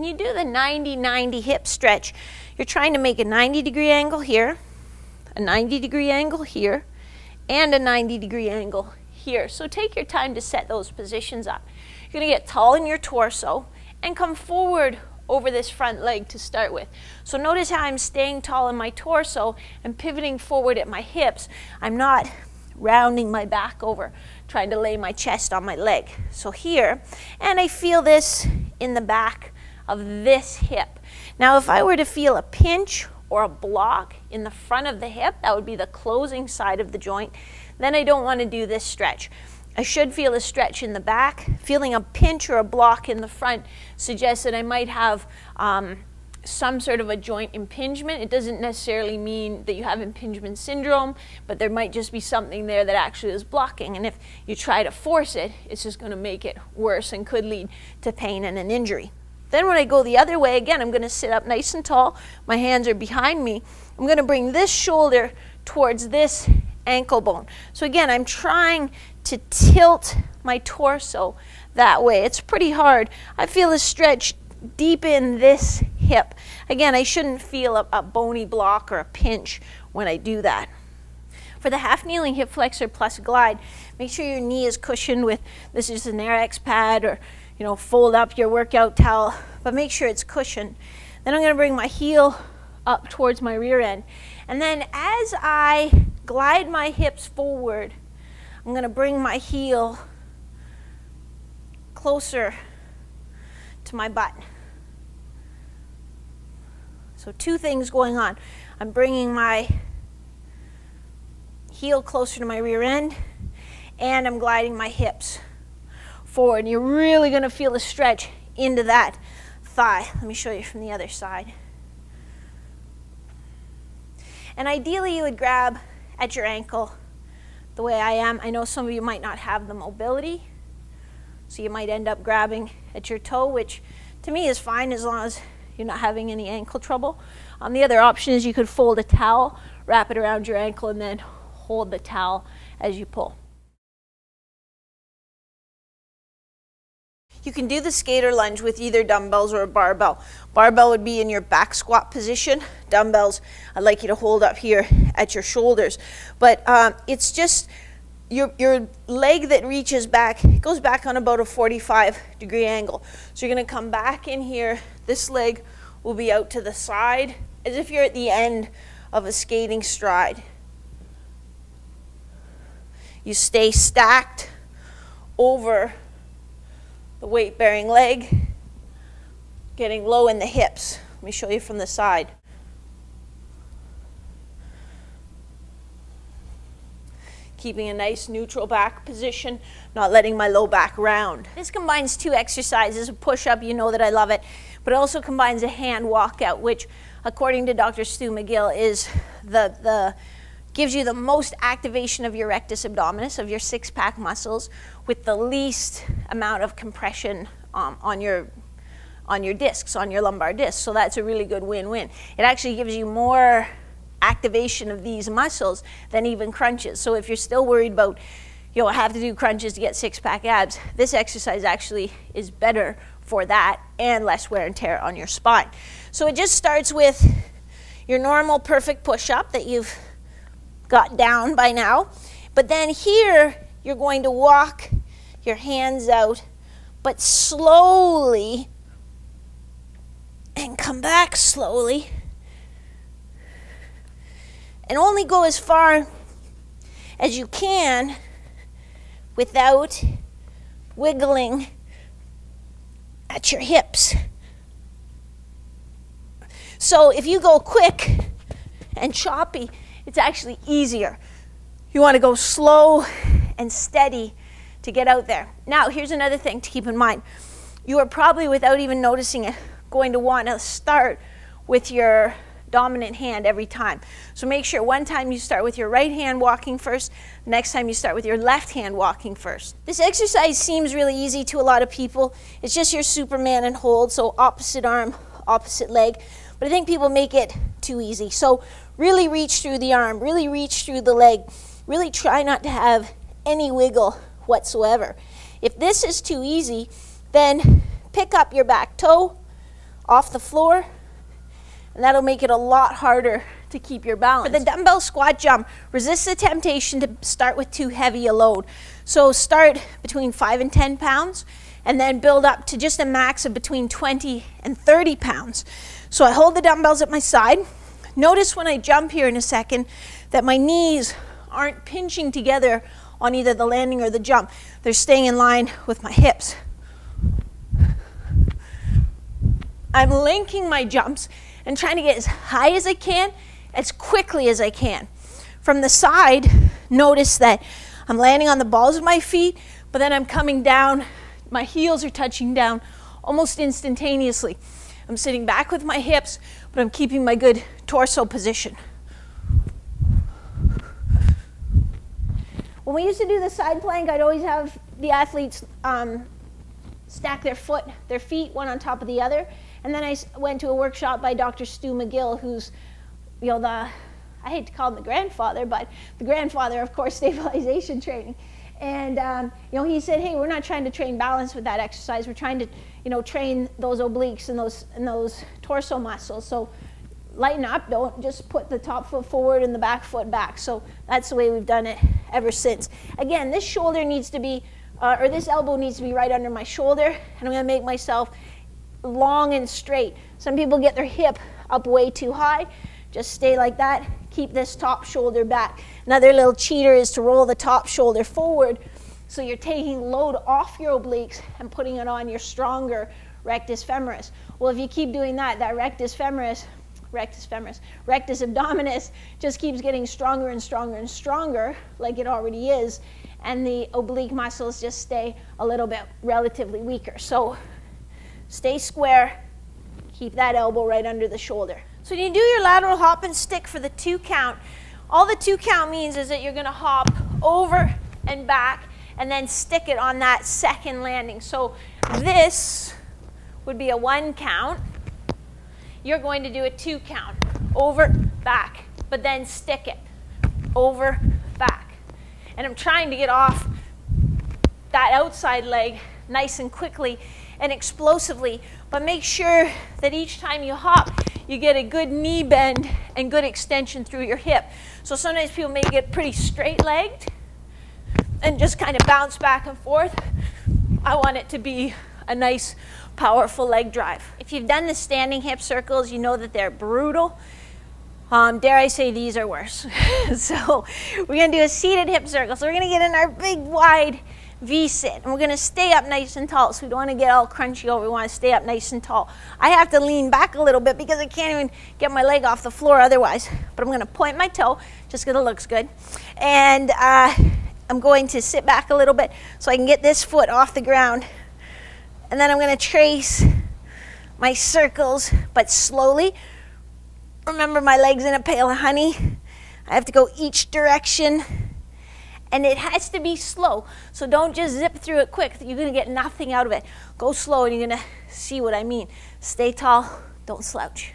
when you do the 90-90 hip stretch, you're trying to make a 90-degree angle here, a 90-degree angle here, and a 90-degree angle here. So take your time to set those positions up. You're going to get tall in your torso and come forward over this front leg to start with. So notice how I'm staying tall in my torso and pivoting forward at my hips. I'm not rounding my back over, trying to lay my chest on my leg. So here, and I feel this in the back of this hip. Now if I were to feel a pinch or a block in the front of the hip, that would be the closing side of the joint, then I don't want to do this stretch. I should feel a stretch in the back. Feeling a pinch or a block in the front suggests that I might have some sort of a joint impingement. It doesn't necessarily mean that you have impingement syndrome, but there might just be something there that actually is blocking. And if you try to force it, it's just going to make it worse and could lead to pain and an injury. Then when I go the other way, again, I'm going to sit up nice and tall. My hands are behind me. I'm going to bring this shoulder towards this ankle bone. So again, I'm trying to tilt my torso that way. It's pretty hard. I feel a stretch deep in this hip. Again, I shouldn't feel a bony block or a pinch when I do that. For the half kneeling hip flexor plus glide, make sure your knee is cushioned with, this is an Air-X pad, or fold up your workout towel, but make sure it's cushioned. Then I'm going to bring my heel up towards my rear end. And then as I glide my hips forward, I'm going to bring my heel closer to my butt. So two things going on. I'm bringing my heel closer to my rear end, and I'm gliding my hips forward. And you're really going to feel a stretch into that thigh. Let me show you from the other side. And ideally you would grab at your ankle the way I am. I know some of you might not have the mobility, so you might end up grabbing at your toe, which to me is fine as long as you're not having any ankle trouble. The other option is you could fold a towel, wrap it around your ankle, and then hold the towel as you pull. You can do the skater lunge with either dumbbells or a barbell. Barbell would be in your back squat position. Dumbbells, I'd like you to hold up here at your shoulders. But it's just your leg that reaches back, it goes back on about a 45-degree angle. So you're going to come back in here. This leg will be out to the side as if you're at the end of a skating stride. You stay stacked over the weight-bearing leg, getting low in the hips. Let me show you from the side. Keeping a nice neutral back position, not letting my low back round. This combines two exercises, a push-up, you know that I love it, but it also combines a hand walkout, which according to Dr. Stu McGill is gives you the most activation of your rectus abdominis, of your six-pack muscles, with the least amount of compression on your discs, on your lumbar discs. So that's a really good win-win. It actually gives you more activation of these muscles than even crunches. So if you're still worried about, I have to do crunches to get six-pack abs, this exercise actually is better for that and less wear and tear on your spine. So it just starts with your normal perfect push-up that you've got down by now. But then here, you're going to walk your hands out, but slowly, and come back slowly, and only go as far as you can without wiggling at your hips. So if you go quick and choppy, it's actually easier. You want to go slow and steady to get out there. Now, here's another thing to keep in mind. You are probably, without even noticing it, going to want to start with your dominant hand every time. So make sure one time you start with your right hand walking first, next time you start with your left hand walking first. This exercise seems really easy to a lot of people. It's just your Superman and hold, so opposite arm, opposite leg. But I think people make it too easy. So really reach through the arm, really reach through the leg. Really try not to have any wiggle whatsoever. If this is too easy, then pick up your back toe, off the floor, and that'll make it a lot harder to keep your balance. For the dumbbell squat jump, resist the temptation to start with too heavy a load. So start between 5 and 10 pounds, and then build up to just a max of between 20 and 30 pounds. So I hold the dumbbells at my side. Notice when I jump here in a second that my knees aren't pinching together on either the landing or the jump. They're staying in line with my hips. I'm linking my jumps and trying to get as high as I can, as quickly as I can. From the side, notice that I'm landing on the balls of my feet, but then I'm coming down, my heels are touching down almost instantaneously. I'm sitting back with my hips, but I'm keeping my good torso position. When we used to do the side plank, I'd always have the athletes stack their feet one on top of the other. And then I went to a workshop by Dr. Stu McGill, who's, you know, I hate to call him the grandfather, but the grandfather of core stabilization training. And, you know, he said, hey, we're not trying to train balance with that exercise. We're trying to, you know, train those obliques and those torso muscles. So lighten up. Don't just put the top foot forward and the back foot back. So that's the way we've done it ever since. Again, this shoulder needs to be, or this elbow needs to be right under my shoulder. And I'm going to make myself long and straight. Some people get their hip up way too high. Just stay like that. Keep this top shoulder back. Another little cheater is to roll the top shoulder forward, so you're taking load off your obliques and putting it on your stronger rectus femoris. Well, if you keep doing that, that rectus abdominis just keeps getting stronger and stronger and stronger, like it already is, and the oblique muscles just stay a little bit relatively weaker. So stay square, keep that elbow right under the shoulder. So when you do your lateral hop and stick for the 2 count, all the 2 count means is that you're going to hop over and back and then stick it on that second landing. So this would be a 1 count. You're going to do a 2 count, over, back, but then stick it, over, back. And I'm trying to get off that outside leg nice and quickly and explosively, but make sure that each time you hop, you get a good knee bend and good extension through your hip. So sometimes people may get pretty straight-legged and just kind of bounce back and forth. I want it to be a nice, powerful leg drive. If you've done the standing hip circles, you know that they're brutal. Dare I say these are worse. So we're going to do a seated hip circle. So we're going to get in our big, wide V-sit, and we're going to stay up nice and tall. So we don't want to get all crunchy over. We want to stay up nice and tall. I have to lean back a little bit because I can't even get my leg off the floor otherwise. But I'm going to point my toe just because it looks good. And I'm going to sit back a little bit so I can get this foot off the ground. And then I'm going to trace my circles, but slowly. Remember, my leg's in a pail of honey. I have to go each direction. And it has to be slow, so don't just zip through it quick. You're going to get nothing out of it. Go slow, and you're going to see what I mean. Stay tall, don't slouch.